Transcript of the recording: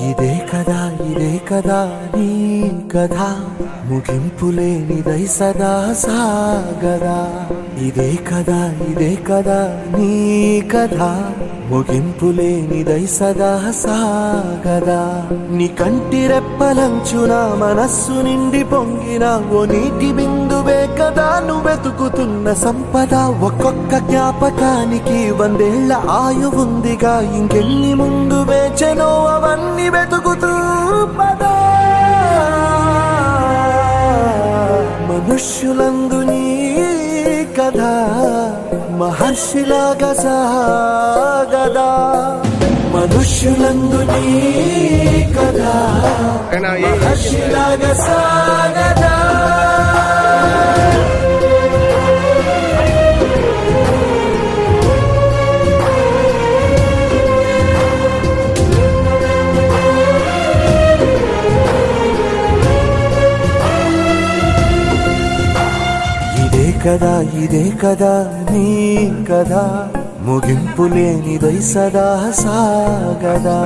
ఇదే కదా నీ కథ ముగింపులేనిదై సదా సాగదా ఇదే కదా నీ కథ ముగింపులేనిదై సదా సాగదా నీ కంటి రెప్పలంచున మనస్సు నిండి పొంగిన ఓ నీటి బిందువే కదా నువ్వెతుకుతున్న సంపద ఒక్కొక్క జ్ఞాపకానికి 100 ఏళ్ల ఆయువుందిగా ఇంకెన్ని ముందు వేచెనో అవన్నీ వెతుకుతూ పదా మనుష్యులందు నీ కథ మహర్షిలాగా సాగదా మనుష్యులందు నీ కథ మహర్షిలాగా సాగదా ఇదే కదా నీ కథ ముగింపులేనిదై సదా సాగదా